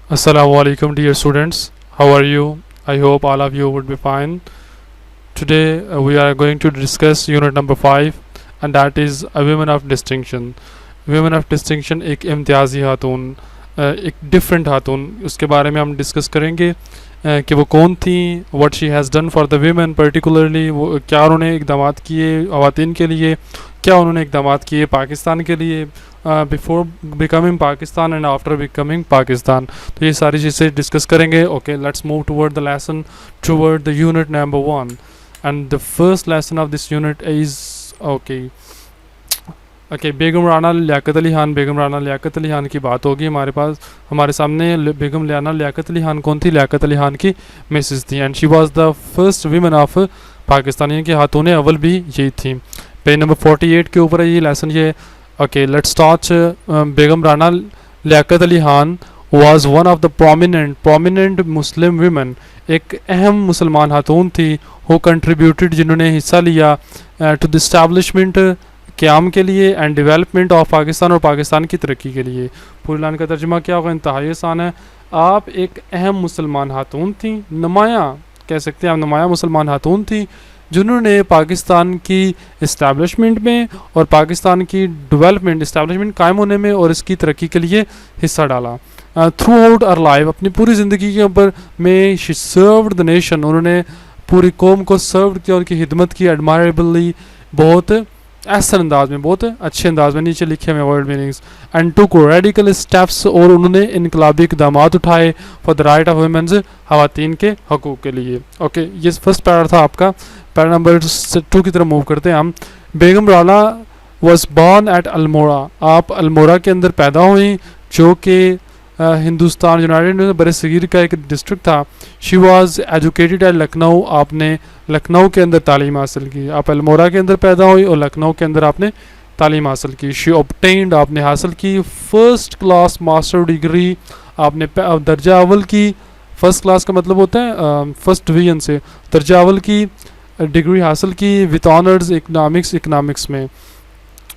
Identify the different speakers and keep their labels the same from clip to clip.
Speaker 1: Assalamualaikum dear students. How are you? I hope all of you would be fine. Today we are going to discuss unit number 5 and that is a women of distinction. Women of distinction एक इम्तियाजी खातून एक different खातून उसके बारे में हम discuss करेंगे कि वो कौन थी, what she has done for the women particularly, वो क्या उन्होंने इक़दाम किए ख़वातीन के लिए, क्या उन्होंने इक़दाम किए पाकिस्तान के लिए before becoming Pakistan and after becoming Pakistan. तो ये सारी चीज़ें डिस्कस करेंगे। Okay, let's move toward the lesson, toward the unit number 1 and the first lesson of this unit is okay Begum Rana Liaquat Ali Khan. Begum Rana Liaquat Ali Khan की बात होगी हमारे सामने। बेगम राना लियाकत अली खान कौन थी? लियाकत अली खान की मिसेस थी and she was the first women of Pakistan, यानी कि खातून अव्वल भी यही थी। पेज नंबर 48 के ऊपर है ये लेसन। ये okay let's start. Begum Rana Liaquat Ali Khan was one of the prominent Muslim women, एक अहम मुसलमान खातून थी हु कंट्रीब्यूटेड, जिन्होंने हिस्सा लिया टू द इस्टेब्लिशमेंट क़याम के लिए एंड डेवलपमेंट ऑफ पाकिस्तान, और पाकिस्तान की तरक्की के लिए। पूरी लाइन का तर्जुमा क्या होगा? इंतहाई आसान है। आप एक अहम मुसलमान खातून थी, नुमायाँ कह सकते हैं आप, नुमायाँ मुसलमान खातून थी जिन्होंने पाकिस्तान की इस्टेब्लिशमेंट में और पाकिस्तान की डेवलपमेंट, इस्टेब्लिशमेंट कायम होने में और इसकी तरक्की के लिए हिस्सा डाला। थ्रू आउट आवर लाइफ, अपनी पूरी ज़िंदगी के ऊपर में शी सर्व्ड द नेशन, उन्होंने पूरी कौम को सर्व किया, उनकी खिदमत की एडमायरेबली, बहुत ऐसा अंदाज में, बहुत अच्छे अंदाज में। नीचे लिखे हुए word meanings and took radical steps, और उन्होंने इनकलाबी इक़दाम उठाए for the right of womens, ख़वातीन के हकूक़ के लिए। ओके ये फर्स्ट पैरा था आपका। पैरा नंबर 2 की तरफ मूव करते हैं हम। Begum Rana was born at Almora, आप अल्मोड़ा के अंदर पैदा हुई जो कि हिंदुस्तान यूनाइटेड बर सगीर का एक डिस्ट्रिक्ट था। She was educated eight Lucknow, आपने लखनऊ के अंदर तालीम हासिल की। आप अल्मोड़ा के अंदर पैदा हुई और लखनऊ के अंदर आपने तालीम हासिल की। शी ऑब्टेन्ड, आपने हासिल की फर्स्ट क्लास मास्टर डिग्री, आपने दर्जा अव्वल की। फर्स्ट क्लास का मतलब होता है फर्स्ट डिवीजन से, दर्जा अव्वल की डिग्री हासिल की विद ऑनर्स इकनॉमिक्स में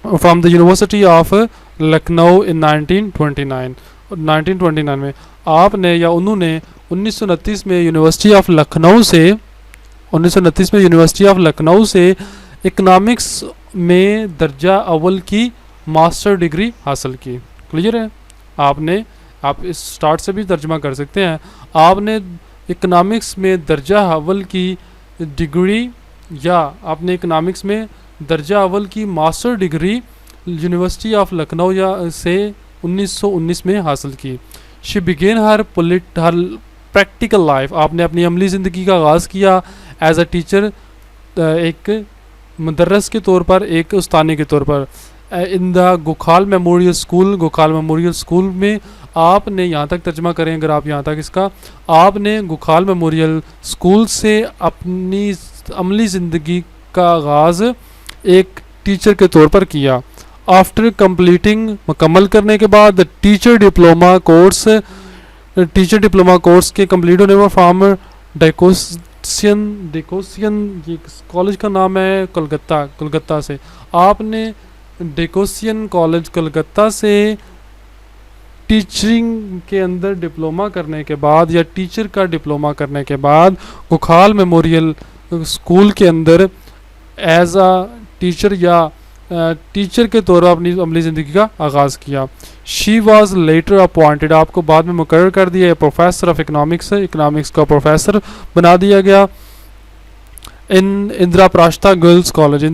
Speaker 1: from the university of Lucknow in 1929 में। आपने या उन्होंने 1929 में यूनिवर्सिटी ऑफ लखनऊ से इकनॉमिक्स में दर्जा अव्वल की मास्टर डिग्री हासिल की। क्लियर है? आप इस स्टार्ट से भी तर्जुमा कर सकते हैं। आपने इकनॉमिक्स में दर्जा अव्वल की डिग्री या आपने इकनॉमिक्स में दर्जा अव्वल की master degree university of Lucknow या से 1919 में हासिल की। She began her practical life, आपने अपनी अमली ज़िंदगी का आगाज़ किया एज अ टीचर, एक मुदर्रस के तौर पर, एक उस्तानी के तौर पर। इन द गुखाल मेमोरियल स्कूल में आपने, यहाँ तक तर्जमा करें अगर आप यहाँ तक इसका, आपने गुखाल मेमोरियल स्कूल से अपनी अमली ज़िंदगी का आगाज़ एक टीचर के तौर पर किया। आफ्टर कंप्लीटिंग, मुकम्मल करने के बाद टीचर डिप्लोमा कोर्स के कंप्लीट होने पर फ्रॉम डेकोसियन, ये कॉलेज का नाम है कोलकाता से। आपने डेकोसियन कॉलेज कोलकाता से टीचिंग के अंदर डिप्लोमा करने के बाद या टीचर का डिप्लोमा करने के बाद गुखाल मेमोरियल स्कूल के अंदर एज आ टीचर या टीचर के तौर पर अपनी अमली ज़िंदगी का आगाज़ किया। शी वॉज लेटर अपॉइंटेड, आपको बाद में मुकर्रर कर दिया प्रोफेसर ऑफ इकनॉमिक्स का प्रोफेसर बना दिया गया। इन इंदिराप्राश्ता गर्ल्स कॉलेज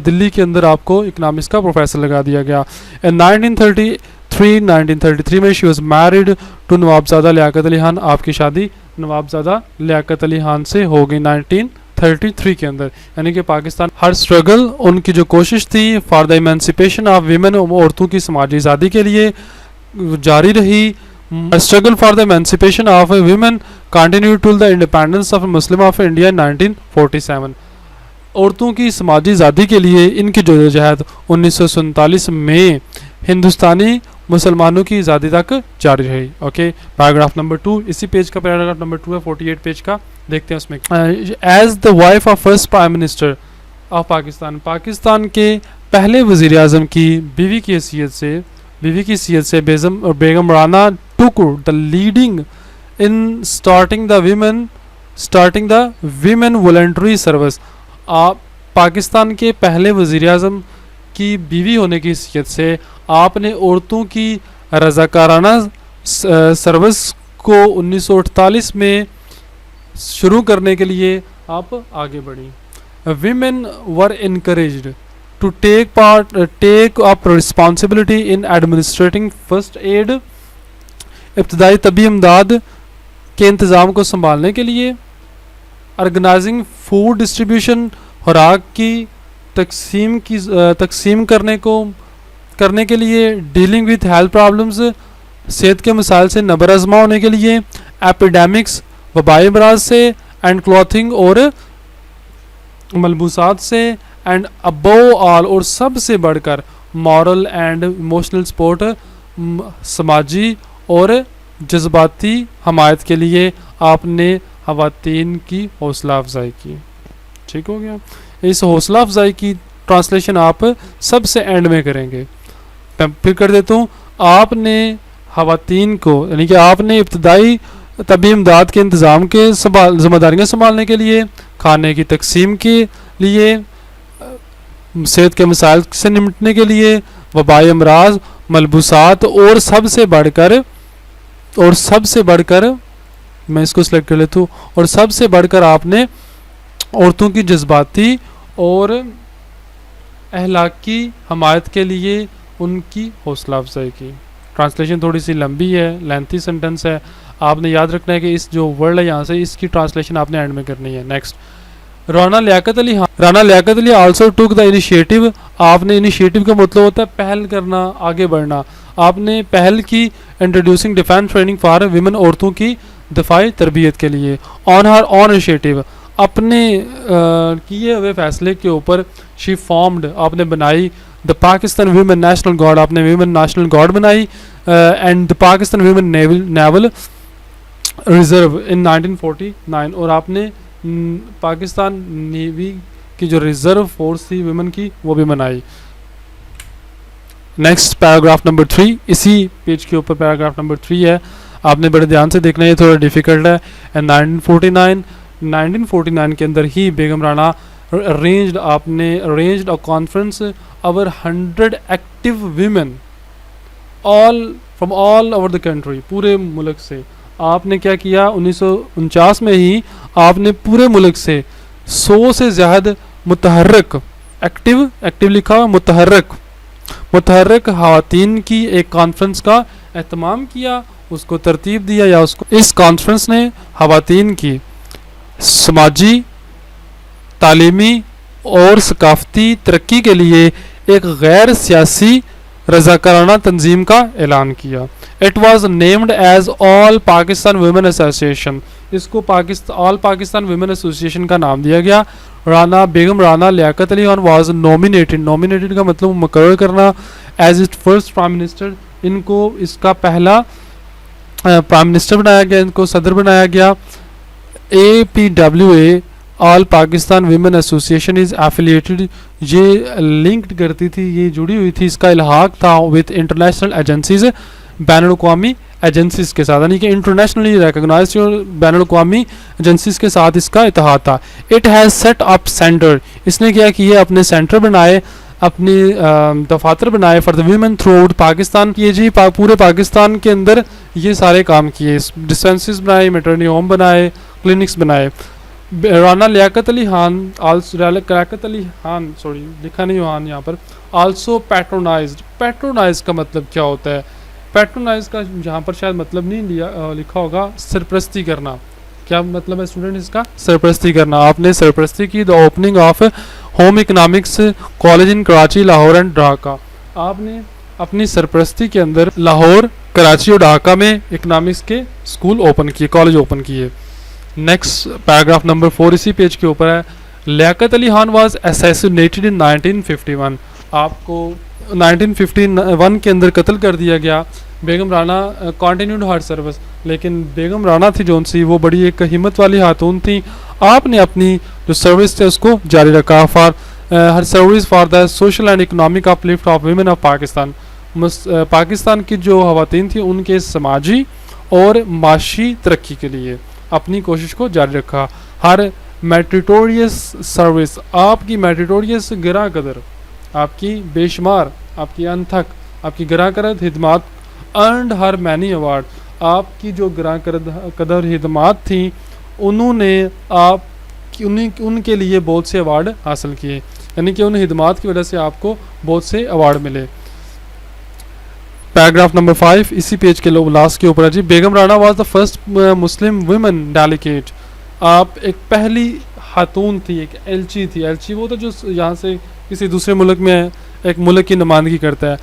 Speaker 1: दिल्ली के अंदर आपको इकनॉमिक्स का प्रोफेसर लगा दिया गया। इन 1933 में she was married to Nawabzada Liaquat Ali Khan, आपकी शादी नवाबजादा लियाकत अली खान से हो गई 1933 के अंदर। यानी कि पाकिस्तान हर स्ट्रगल, उनकी जो कोशिश थी for the emancipation of women, औरतों की समाजी आज़ादी के लिए जारी रही। Struggle for the emancipation of women continue to the independence of Muslim of India 1947, औरतों की समाजी आज़ादी के लिए इनकी जदोजहद 1947 में हिंदुस्तानी मुसलमानों की आज़ादी तक जारी रही। ओके पैराग्राफ नंबर 2, इसी पेज का पैराग्राफ नंबर 2 है 48 पेज का, देखते हैं उसमें। As the wife of first prime minister of Pakistan के पहले वज़ीर आज़म की बीवी की हैसियत से बेगम Rana took the leading in starting the women voluntary service. आप पाकिस्तान के पहले वज़ीर आज़म की बीवी होने की हैसियत से आपने औरतों की रज़ाकाराना सर्विस को 1948 में शुरू करने के लिए आप आगे बढ़ी. Women were encouraged to take up responsibility in administrating first aid, इब्तदाई तबी इमदाद के इंतज़ाम को संभालने के लिए, ऑर्गेनाइजिंग फूड डिस्ट्रीब्यूशन, खुराक की तकसीम करने के लिए, डीलिंग विथ हेल्थ प्रॉब्लम्स, सेहत के मसाइल से नबर आज़मा होने के लिए, एपिडेमिक्स, वबाई अमराज से, एंड क्लॉथिंग और मलबूसात से, एंड अबव ऑल और सबसे बढ़कर मॉरल एंड इमोशनल सपोर्ट, समाजी और जज्बाती हमायत के लिए आपने ख़वातीन की हौसला अफजाई की. ठीक हो गया. इस हौसला अफजाई की ट्रांसलेशन आप सबसे एंड में करेंगे. फिर कर देता हूँ. आपने ख़वातीन को यानी कि आपने इब्तदाई तबी इमदाद के इंतज़ाम के ज़िम्मेदारियाँ संभालने के लिए, खाने की तकसीम के लिए, सेहत के मसाइल से निपटने के लिए, वबाई अमराज, मलबूसात और सबसे बढ़कर मैं इसको सिलेक्ट कर लेता हूँ, और सबसे बढ़कर आपने औरतों की जज्बाती और अहलाकी हमायत के लिए उनकी हौसला अफजाई की. ट्रांसलेशन थोड़ी सी लंबी है, लेंथी सेंटेंस है. आपने याद रखना है कि इस जो वर्ड है यहाँ से इसकी ट्रांसलेशन आपने एंड में करनी है. Next, Rana Liaquat Ali also took the initiative. आपने इनिशिएटिव का मतलब होता है पहल करना, आगे बढ़ना. आपने पहल की introducing defence training for women, औरतों की दफाई तरबियत के लिए. ऑन हर ऑन इनिशिएटिव, अपने किए हुए फैसले के ऊपर, शी फॉर्म्ड, आपने बनाई, the Pakistan women national guard, आपने वीमेन नेशनल गार्ड बनाई, and the Pakistan women naval reserve in 1949, और आपने पाकिस्तान नेवी की जो रिजर्व फोर्स थी विमेन की वो भी बनाई. नेक्स्ट पैराग्राफ नंबर 3, इसी पेज के ऊपर पैराग्राफ नंबर 3 है. आपने बड़े ध्यान से देखना है, ये थोड़ा डिफिकल्ट है. एंड 1949 के अंदर ही बेगम Rana arranged a conference over 100 active women from all over the country, पूरे मुल्क से. आपने क्या किया, 1949 में ही आपने पूरे मुल्क से 100 से ज़्यादा मुतहर्रिक, एक्टिव लिखा हुआ, मुतहर्रिक ख़वातीन की एक कॉन्फ्रेंस का एहतमाम किया, उसको तरतीब दिया, या उसको इस कॉन्फ्रेंस ने ख़वातीन की समाजी, तालीमी और सकाफ़ती तरक्की के लिए एक गैर सियासी रज़ाकाराना तंजीम का ऐलान किया. It was named as All Pakistan Women Association. इसको ऑल पाकिस्तान वुमेन एसोसिएशन का नाम दिया गया. बेगम राना लियाकत अली खान वॉज नॉमिनेटेड का मतलब मुकर्रर करना, as it first prime minister. इनको इसका पहला प्राइम मिनिस्टर बनाया गया, इनको सदर बनाया गया. APWA all Pakistan women association is affiliated, ये लिंक्ड करती थी, ये जुड़ी हुई थी, इसका इल्हाक था विद इंटरनेशनल एजेंसीज, बैनुल-अक़वामी एजेंसीज के साथ, यानी कि इंटरनेशनली रिकॉग्नाइज्ड बैनुल-अक़वामी एजेंसीज के साथ इसका इत्तेहाद था. It has set up centre, इसने क्या किया, अपने सेंटर बनाए, अपनी दफातर बनाए for the women through out Pakistan किए जी, पूरे पाकिस्तान के अंदर ये सारे काम किए. डिस्पेंसरीज बनाए, मैटरनिटी होम बनाए, क्लिनिक्स बनाए. राना लियाकत अली खान लिखा नहीं खान यहाँ पर, आल्सो पैट्रोनाइज का मतलब क्या होता है, पैट्रोनाइज का यहाँ पर शायद मतलब नहीं लिखा होगा, सरपरस्ती करना. क्या मतलब है स्टूडेंट इसका, सरपरस्ती करना. आपने सरपरस्ती की the opening of home economics college in Karachi, Lahore and Dhaka. आपने अपनी सरपरस्ती के अंदर लाहौर, कराची और ढाका में इकनॉमिक्स के स्कूल ओपन किए, कॉलेज ओपन किए. नेक्स्ट पैराग्राफ नंबर 4 इसी पेज के ऊपर है. लियाकत अली खान वाज असैसिनेटेड इन 1951. आपको 1951 के अंदर कत्ल कर दिया गया. बेगम राना कंटिन्यूड हर सर्विस, लेकिन बेगम राना थी जोन सी, वो बड़ी एक हिम्मत वाली खातून थी. आपने अपनी जो सर्विस थे उसको जारी रखा. For her service for the social and economic uplift of women of Pakistan. Pakistan की जो ख़वातीन थी उनके समाजी और माशी तरक्की के लिए अपनी कोशिश को जारी रखा। हर मेरिटोरियस सर्विस, आपकी मेरिटोरियस गिरा कदर, आपकी बेशुमार, आपकी अनथक, आपकी गिरा कदर हिदमात अर्नड हर मैनी अवार्ड, आपकी जो गिरा कदर हिदमात थी उन्होंने आप उनके लिए बहुत से अवार्ड हासिल किए, यानी कि उन हिदमात की वजह से आपको बहुत से अवार्ड मिले। पैराग्राफ नंबर 5 इसी पेज के लास्ट के ऊपर है जी। Begum Rana was the first Muslim women delegate, आप एक पहली खातून थी, एक एलची थी। एलची वो तो जो यहाँ से किसी दूसरे मुल्क में एक मुल्क की नुमाइंदगी करता है।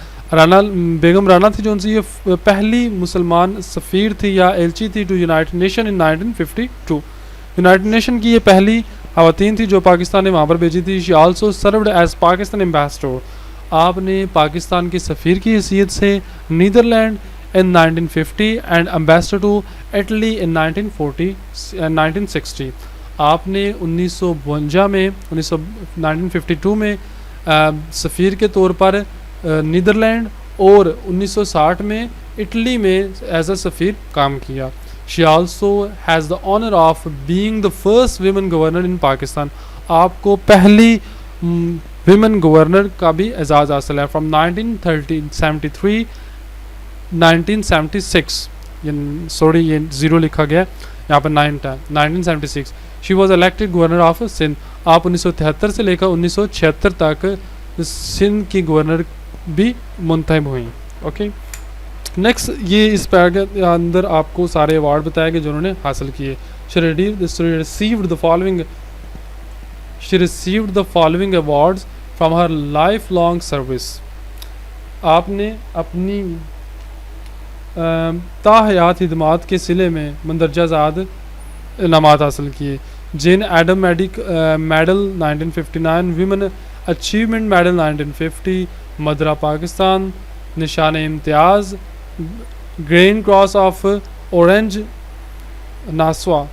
Speaker 1: बेगम राणा थी जो उनसे ये पहली मुसलमान सफ़ीर थी या एलची थी to United Nation in 1952। United Nation की ये पहली ख़वातीन थी जो पाकिस्तान ने वहाँ पर भेजी थी। She also served as Pakistan ambassador, आपने पाकिस्तान की सफ़ीर की हैसियत से Netherland in 1950 and ambassador to Italy in 1960। आपने 1952 में 1952 में सफ़ीर के तौर पर नीदरलैंड और 1960 में इटली में एज अ सफ़ीर काम किया। She also has the honour of being the first women governor in Pakistan, आपको पहली विमेन गवर्नर का भी एजाज़ हासिल है। फ्राम 1973 1976, सॉरी ये ज़ीरो लिखा गया यहाँ पर 1976। She was elected governor of Sindh, आप 1973 से लेकर 1976 तक सिंध की गवर्नर भी मुंतखब हुई। ओके, नेक्स्ट ये इस पैराग्राफ के अंदर आपको सारे अवार्ड बताए गए जो उन्होंने हासिल किए। She received the following awards from her life long service, आपने अपनी ताहयात हिदमात के सिले में मंदरजा ज़ाद इनामात हासिल किए। Jane Addams medal 1959, women achievement medal 1950, मदरा Pakistan, Nishan Imtiaz, green cross of orange Nassau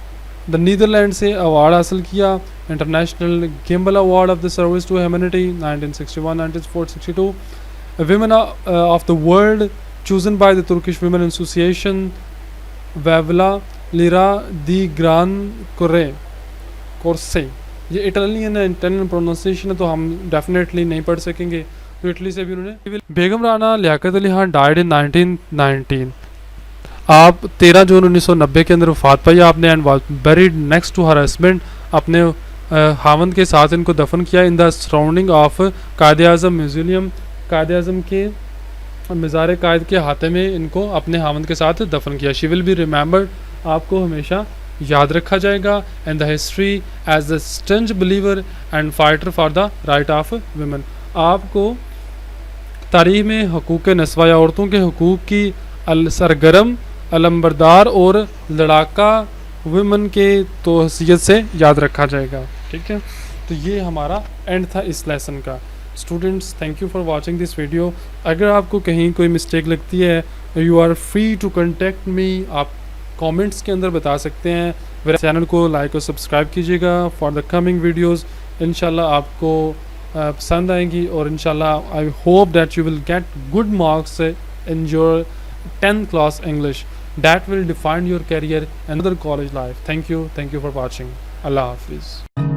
Speaker 1: the Netherland से अवार्ड हासिल किया। International Gimbel award of the service to humanity 1961-1962, women of the world chosen by the Turkish Women Association, Vavla Lira di Gran Corse। ये Italian है, Italian pronunciation है तो हम definitely नहीं पढ़ सकेंगे, तो इटली से भी उन्होंने। बेगम राना लियाकत अली खान डाइड इन 1919, आप 13 जून 1990 के अंदर वफात पाई आपने, and was buried next to her husband, अपने हावंद के साथ इनको दफन किया in the surrounding of Quaid Azam museum, Quaid Azam के मज़ार कायद के हाथे में इनको अपने हावंद के साथ दफन किया। शी विल बी रिमेंबर्ड, आपको हमेशा याद रखा जाएगा in the history as the staunch believer and fighter for the right of women, आपको तारीख में हकूक़ नस्वा या औरतों के हकूक़ की सरगर्म, अलम्बरदार और लड़ाका वुमेन के तो हैसियत से याद रखा जाएगा। ठीक है, तो ये हमारा एंड था इस लेसन का। Students, thank you for watching this video. अगर आपको कहीं कोई मिस्टेक लगती है you are free to contact me, आप कमेंट्स के अंदर बता सकते हैं। मेरे चैनल को लाइक और सब्सक्राइब कीजिएगा फॉर द कमिंग वीडियोस। इंशाल्लाह आपको पसंद आएंगी और इंशाल्लाह I hope that you will get good marks in your 10th class English that will define your career and other college life. Thank you for watching. Allah Hafiz.